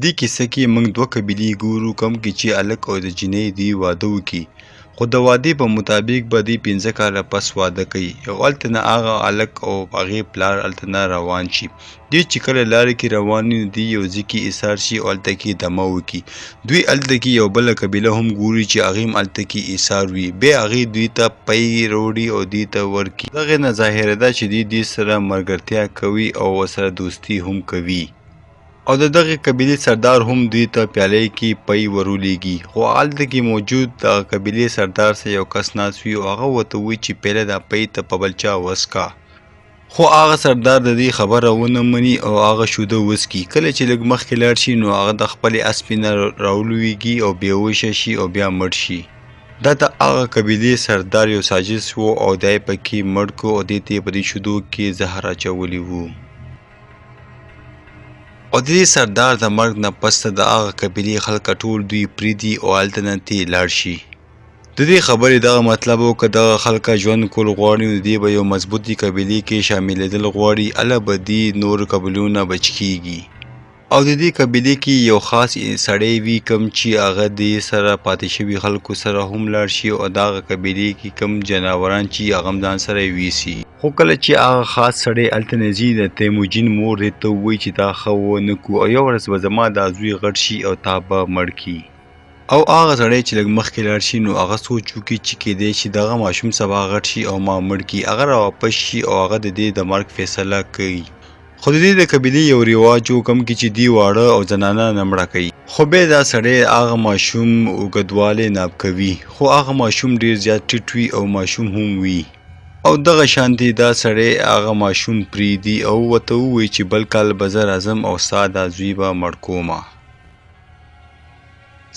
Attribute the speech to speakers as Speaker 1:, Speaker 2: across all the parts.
Speaker 1: دې کیسه کې موږ دوه قبیلې ګورو، کوم کې چې هلک او د جینۍ دوی واده وکړي، خو د وعدې په مطابق به دوی 5 کاله پس واده کوي. او هلته نه هغه هلک او هغې پلار هلته نه روان شي. دوی چې کله لارې کې روان وي، دوی یو ځای کې ایسار شي او هلته کې دمه وکړي. دوی هلته کې یو بله قبیله هم ګوري چې هغې هم هلته کې ایسار وي. بیا هغې دوی ته پی راوړي او دوی ته ورکړي. دغې نه ظاهره ده چې دوی سره ملګرتیا کوي او ورسره دوستي هم کوي. او د دغې قبیلې سردار هم دوی ته پیالۍ کې پی ورولېږي. خو هلته کې موجود دغه قبیلې سردار سره یو کس ناست وي او هغه ورته وایي چې پیاله دا پی ته په بل چا وڅښه. خو هغه سردار د دې خبره ونه مني او هغه شوده وڅښي. کله چې لږ مخکې لاړ شي نو هغه د خپلې اسپې نه راولویږي او بېهوشه شي او بیا مړ شي. دا د هغه قبیلې سردار یو سازش و او دی پکې مړ کړو او دې ته یې په دې شیدو کې زهر اچولی وو. او د دې سردار د مرګ نه پس د هغه قبیلې خلک ټول دوی پرېږدي او هلته نه ترې لاړ شي. د دې خبرې دغه مطلب و که دغه خلک ژوند کول غواړي نو دوی به یو مضبوطې قبیلې کې شاملېدل غواړي، هله به دوی نورو قبیلو نه بچ کېږي. او د دې قبیلې کې یو خاص سړی وي کوم چې هغه دې سره پاتې شوي خلکو سره هم لاړ شي او دغه قبیلې کې کوم جناوران چې هغه هم ځان سره یوسي. خو کله چې هغه خاص سړی هلته نه ځي، د تیموجین مور دې ته ووایي چې دا ښه ونه کړو او یو ورځ به زما دا زوی غټ شي او تا به مړ کړي. او هغه سړی چې لږ مخکې لاړ شي نو هغه سوچ وکړي چې کیدای شي دغه ماشوم سبا غټ شي او ما مړ کړي. هغه راواپس شي او هغه د دې د مرګ فیصله کوي. خو د دې د قبیلې یو رواج و کوم کې چې دوی واړه او زنانه نه مړه کوي. خو بیا دا سړی هغه ماشوم اوږدوالی ناب کوي، خو هغه ماشوم ډېر زیات ټیټ وي او ماشوم هم وي. او دغه شانتې دا سړی هغه ماشوم پرېږدي او ورته ووایي چې بل کال به زه راځم او ستا دا زوی به مړ کومه.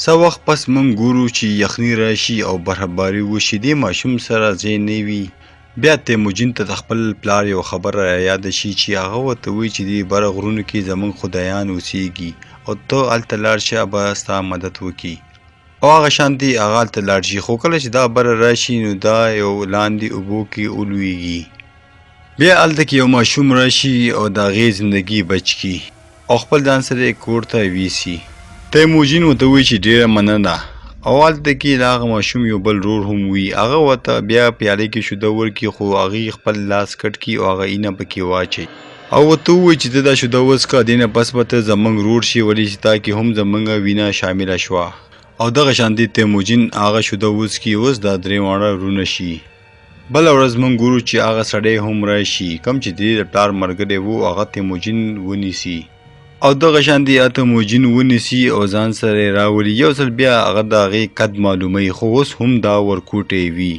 Speaker 1: څه وخت پس موږ ګورو چې یخني راشي او برفباري وشي، دې ماشوم سره ځای نه وي. بیا تیموجین ته د خپل پلار یو خبره یاده شي چې هغه ورته وایي چې دې بره غرونو کې زموږ خدایان اوسېږي او ته هلته لاړ شه، به ستا مدد وکړي. او هغه شانتې هغه هلته لاړ شي. خو کله چې دا بره راشي نو دا یو لاندې اوبو کې ولویږي. بیا هلته کې یو ماشوم راشي او د هغې زندګي بچ کړي او خپل ځان سره یې کور ته ویسي. تیموجین ورته وایي چې ډېره مننه. او هلته کې د هغه ماشوم یو بل رور هم وي. هغه ورته بیا پیالې کې شوده ورکړي، خو هغې خپل لاس کټ کړي او هغه اینه پکې واچوي او ورته ووایي چې ته دا شوده وڅښه، دې نه پس به ته زموږ رور شي، ولې چې تا کې هم زموږ وینه شامله شوه. او دغه شانتې تیموجین هغه شوده وڅښي، اوس دا درې واړه وروڼه شي. بله ورځ موږ ګورو چې هغه سړی هم راشي کوم چې د دې د پلار ملګری و، هغه تیموجین ونیسي او دغه شانتې تیموجین ونیسي او ځان سره یې راولي. یو ځل بیا هغه د هغې قد معلوموي، خو اوس هم دا ورکوټی وي.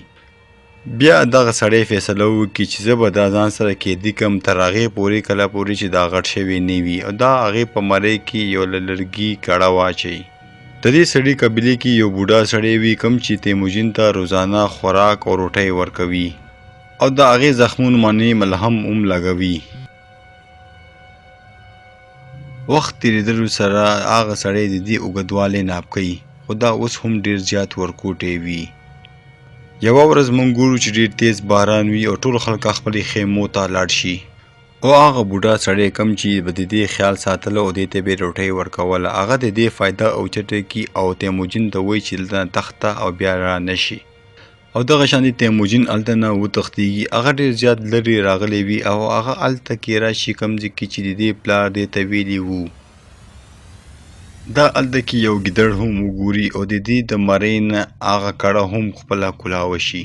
Speaker 1: بیا دغه سړی فیصله وکړي چې زه به دا ځان سره قیدي کړم تر هغې پورې کله پورې چې دا غټ شوی نه وي. او دا هغې په مرۍ کې یو له لرګي کړه واچوي. د دې سړي قبیلې کې یو بوډا سړی وي کوم چې تیموجین ته روزانه خوراک او روټۍ ورکوي او د هغې زخمونو باندې ملهم هم لګوي. وخت تېرېدلو سره هغه سړی د دې اوږدوالی ناب کوي، خو دا اوس هم ډېر زیات ورکوټی وي. یوه ورځ موږ ګورو چې ډېر تیز باران وي او ټول خلک خپلې خیمو ته لاړ شي. او هغه بوډا سړی کوم چې به د دې خیال ساتله او دې ته به یې روټۍ ورکوله، هغه د دې فایده اوچته کړي او تیموجین ته وایي چې دلته نه تخته او بیا را نه شي. او دغه شانتې تیموجین هلته نه وتښتېږي. هغه ډېر زیات لرې راغلی وي او هغه هلته کې راشي کوم ځای کې چې د دې پلار دې ته ویلي وو. دا هلته کې یو ګیدړ هم وګوري او د دې د مرۍ نه هغه کړه هم خپله کولاوه شي.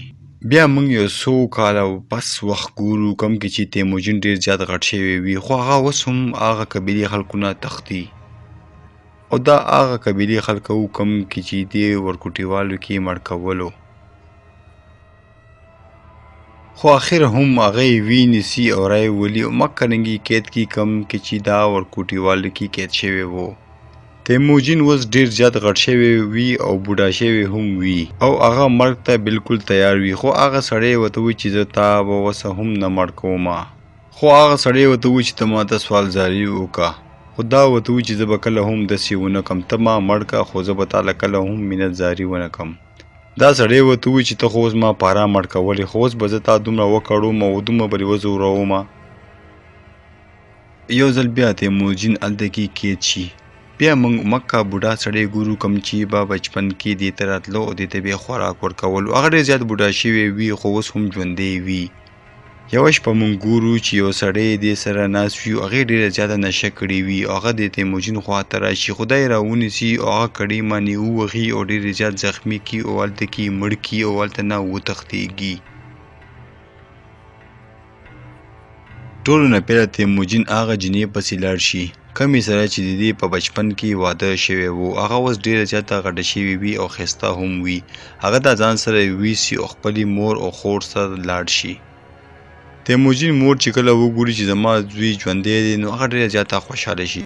Speaker 1: بیا موږ یو څو کاله پس وخت ګورو کوم کې چې تیموجین ډېر زیات غټ شوی وي، خو هغه اوس هم هغه قبیلې خلکو نه تښتي. او دا هغه قبیلې خلک وو کوم کې چې دې ورکوټیوالو کې مړ کولو. خو اخر هم هغه یې وینیسي او رایې ولي او مکرنګي قید کې کوم کې چې دا ورکوټیوالو کې قید شوی و. تیموجین اوس ډېر زیات غټ شوی وي او بوډا شوی هم وي او هغه مرګ ته بالکل تیار وي. خو هغه سړی ورته وایي چې زه تا به اوسه هم نه مړ کومه. خو هغه سړی ورته وایي چې ته ماته سوالزاري وکړه، خو دا ورته وایي چې زه به کله هم داسې ونه کړم، ته ما مړ کړه خو زه به تاله کله هم منتظاري ونه کړم. دا سړی ورته وایي چې ته خو اوس ما پاره مړ کولې، خو اوس به زه تا دومره وکړم او دومره به دې وځورومه. یو ځل بیا تیموجین هلته کې قید شي بیا موږ مکه بوډا سړی ګورو کوم چې به بچپن کې دې ته راتلو او دې ته به خوراک ورکول. هغه ډېر زیات بوډا شوی وي خو اوس هم ژوندی وي. یوه شپه موږ ګورو چې یو سړی دې سره ناست وي او هغې ډېره زیاته نشه کړې وي او هغه د تیموجین خواته راشي. خدای راونیسي او هغه کړۍ باندې ووهي او ډېر زیات زخمي کړي او هلته کې مړ کړي او هلته نه وتښتېږي. ټولو نه پیله تیموجین هغه جینۍ پسې لاړ شي کمې سره چې د دې په بچپن کې واده شوی و. هغه اوس ډېره زیاته غټه شوې وي او ښایسته هم وي. هغه دا ځان سره یوسي او خپلې مور او خور سره لاړ شي. تیموجین مور چې کله وګوري چې زما زوی ژوندی دی نو هغه ډېره زیاته خوشحاله شي.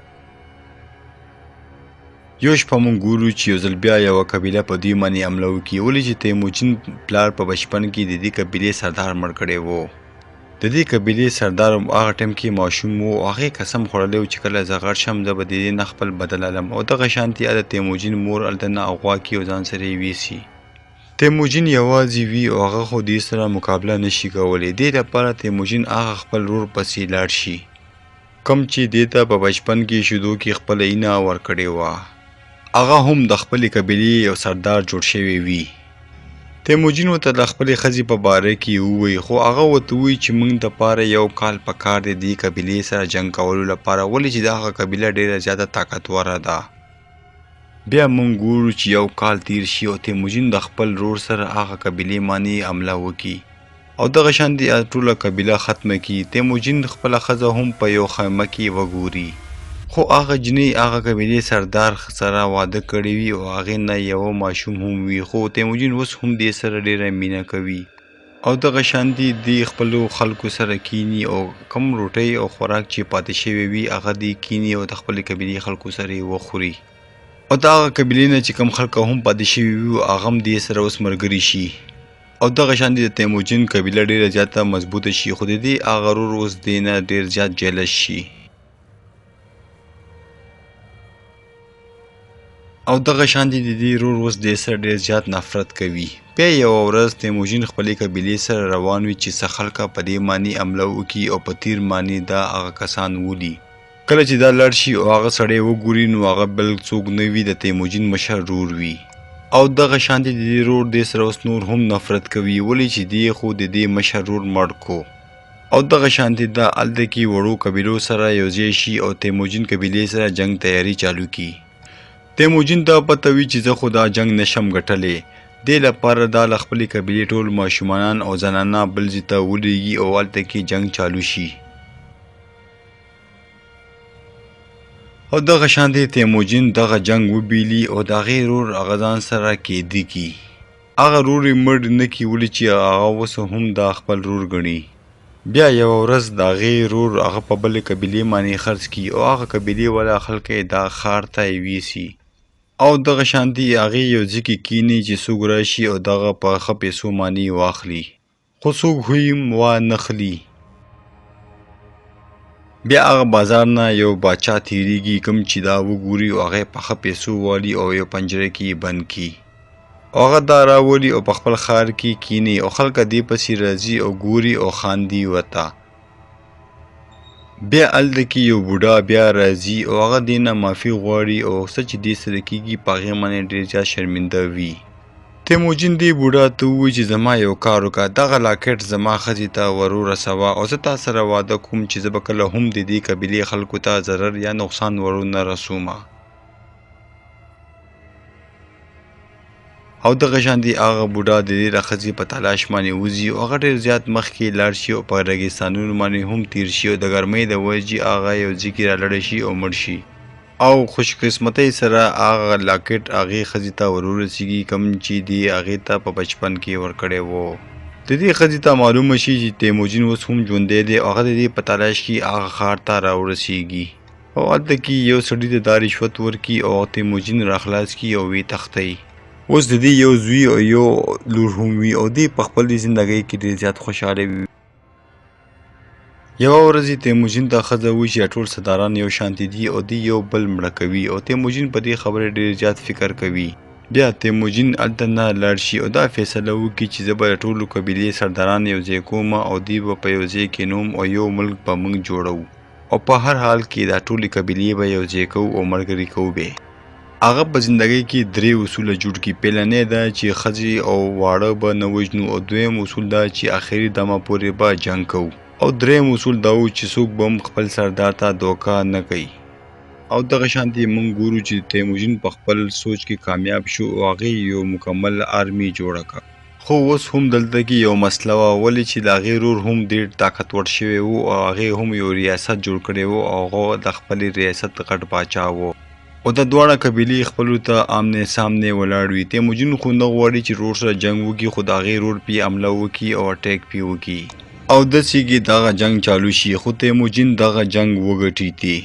Speaker 1: یو شپه موږ ګورو چې یو ځل بیا یوه قبیله په دوی باندې حمله وکړي ولې چې تیموجین پلار په بچپن کې د دې قبیلې سردار مړ کړی و. د دې قبیلې سردار هغه ټایم کې ماشوم و او هغې قسم خوړلی و چې کله زه غټ شم زه به د دې نه خپل بدل علم او دغه شانتې د تیموجین مور هلته نه اغوا کړي او ځان سره یې ویسي. تیموجین یوازې وي او هغه خو دې سره مقابله نشي کولی. دې لپاره تیموجین هغه خپل ورور پسې لاړ شي کوم چې دې ته په بچپن کې شیدو کې خپله اینه ورکړې وه. هغه هم د خپلې قبیلې یو سردار جوړ شوی وي. تیموجین ورته د خپلې ښځې په باره کې ووایي خو هغه ورته وایي چې موږ دپاره یو کال په کار دی دې قبیلې سره جنګ کولو لپاره ولې چې دغه قبیله ډېره زیاته طاقتوره ده. بیا موږ ګورو چې یو کال تیر شي او تیموجین د خپل ورور سره هغه قبیلې باندې حمله وکړي او دغه شانتې ټوله قبیله ختمه کړي. تیموجین خپله ښځه هم په یو خیمه کې وګوري خو هغه جنۍ هغه قبیلې سردار سره واده کړی وي او هغې نه یوه ماشوم هم وي خو تیموجین اوس هم دې سره ډېره مینه کوي او دغه شانتې دې خپلو خلکو سره کینی او کم روټۍ او خوراک چې پاتې شوی وي هغه دې کینی او د خپلې قبیلې خلکو سره یې وخوري او د هغه قبیلې نه چې کم خلک هم پاتې شوي وي هغه هم دې سره اوس ملګري شي او دغه شانتې د تیموجین قبیله ډېره زیاته مضبوطه شي خو د دې هغه ورور اوس دې نه ډېر زیات جلس شي او دغه شانتې د دې ورور اوس دې سره ډېر زیات نفرت کوي. بیا یوه ورځ تیموجین خپلې قبیلې سره روان وي چې څه خلکه په دې باندې حمله وکړي او په تیر باندې دا هغه کسان ولي. کله چې دا لاړ شي او هغه سړی وګوري نو هغه بل څوک نه وي د تیموجین مشر ورور وي او دغه شانتې د دې ورور دې سره اوس نور هم نفرت کوي ولې چې دې خو د دې مشر ورور مړ کو او دغه شانتې دا هلته کې وړو قبیلو سره یو ځای شي او تیموجین قبیلې سره جنگ تیاری چالو کړي. تیموجین ته پته وي چې زه خو دا جنگ نشم ګټلی. دې لپاره دا له خپلې قبیلې ټول ماشومان او زنانه بل ځای ته ولېږي او هلته کې جنگ چالو شي او دغه شانتې تیموجین دغه جنگ وبیلي او د هغې ورور هغه ځان سره قیدي کړي. هغه ورور یې مړ نه کړي ولې چې هغه اوس هم دا خپل ورور ګڼي. بیا یوه ورځ د هغې ورور هغه په بلې قبیلې باندې خرڅ کړي او هغه قبیلې والا خلک یې دا ښار ته یوسي او دغه شانتې هغې یو ځای کې کیني چې څوک راشي او دغه په ښه پیسو باندې واخلي خو څوک هم وانخلي. بیا هغه بازار نه یو باچا تیریږي کوم چې دا وګوري او هغه په ښه پیسو والي او یو پنجره کې یې بند کړي او هغه دا راولي او په خپل ښار کې کیني او خلک دې پسې راځي او ګوري او خاندي ورته. بیا هلته کې یو بوډا بیا راځي او هغه دې نه معافي غواړي او څه چې دې سره کېږي په هغې باندې ډېر زیات شرمنده وي. تیموجین دې بوډا ته ووایي چې زما یو کار وکړه دغه لاکټ زما ښځې ته ور ورسوه او زه تا سره واده کوم چې زه به کله هم د دې قبیلې خلکو ته ضرر یا نقصان ورونه رسومه او دغه شانتې هغه بوډا د دې ښځې په تلاش باندې وځي او هغه ډېر زیات مخکې لاړ شي او په ریګستانونو باندې هم تیر شي او د ګرمۍ د وجې هغه یو ځای کې رالاړی شي او مړ شي او خوش قسمتۍ سره هغه لاکټ هغې ښځې ته ور ورسېږي کوم چې دې هغې ته په بچپن کې ورکړی و. د دې ښځې ته معلومه شي چې تیموجین اوس هم ژوندی دی او هغه د دې په تلاش کې هغه ښار ته راورسېږي او هلته کې یو سړي ته دا رشوت ورکړي او تیموجین راخلاص کړي او ویې تښتئ. اوس د دې یو زوی او یو لور هم وي او دې په خپلې زندګۍ کې ډېر زیات خوشحاله وي. یوه ورځ یې تیموجین ته ښځه وایي چې ټول سرداران یو شانتې دي او دوی یو بل مړه کوي او تیموجین په دې خبرې ډېر زیات فکر کوي. بیا تیموجین هلته نه لاړ شي او دا فیصله وکړي چې زه به د ټولو قبیلې سرداران یو ځای کوم او دوی به په یو ځای کښېنوم او یو ملک به موږ جوړو او په هر حال کې دا ټولې قبیلې به یو ځای کوو او ملګري کوو به. هغه په زندګۍ کې 3 اصوله جوړ کړي. پیلنی دا چې ښځې او واړه به نه وژنو، او دویم اصول دا چې آخري دمه پورې به جنګ کوو، او دریم اصول دا و چې څوک به هم خپل سردار ته دوکه نه کوي. او دغه شانتې موږ ګورو چې تیموجین په خپل سوچ کې کامیاب شو او هغې یو مکمل آرمي جوړه کړه. خو اوس هم دلته کې یو مسله وه، ولې چې د هغې رور هم ډېر طاقتور شوی و او هغې هم یو ریاست جوړ کړی و او هغه د خپلې ریاست غټ پاچا و. او د دواړه قبیلې خپلو ته آمنې سامنې ولاړ وي. تیموجین خو نه غواړي چې رور سره جنګ وکړي، خو د هغې رور پې حمله وکړي او اټیک پې وکړي او داسې کې دغه جنګ چالو شي. خو تیموجین دغه جنګ وګټي دي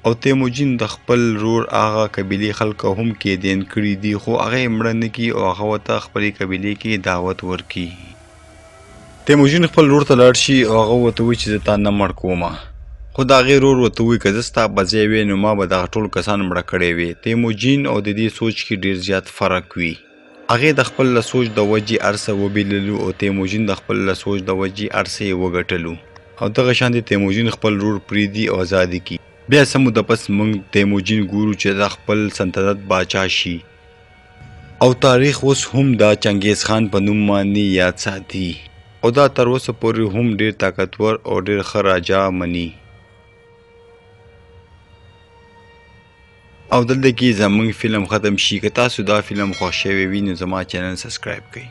Speaker 1: او تیموجین د خپل رور هغه قبیلې خلکو هم قیدین کړي دي، خو هغه یې مړه نه کړي او هغه ورته خپلې قبیلې کې دعوت ورکړي. تیموجین خپل رور ته لاړ شي او هغه ورته وایي چې زه تا نه مړ کومه، خو د هغې رور ورته وایي که زه ستا په ځای وی نو ما به دغه ټول کسان مړه کړی وي. تیموجین او د دې سوچ کې ډېر زیات فرق وي. هغې د خپل له سوچ د وجې هر څه وبیللو او تیموجین د خپل له سوچ د وجې هر څه یې وګټلو او دغه شانتې تیموجین خپل رور پرېږدي او ازادي کړي. بیا څه موده پس موږ تیموجین ګورو چې د خپل سلطنت باچا شي او تاریخ اوس هم د چنګیز خان په نوم باندې یاد ساتي او دا تر اوسه پورې هم ډېر طاقتور او ډېر ښه راجا مني. او دلته کې زموږ فلم ختم شي. که تاسو دا فلم خوښ شوی وي نو زما چینل سبسکرایب کړئ.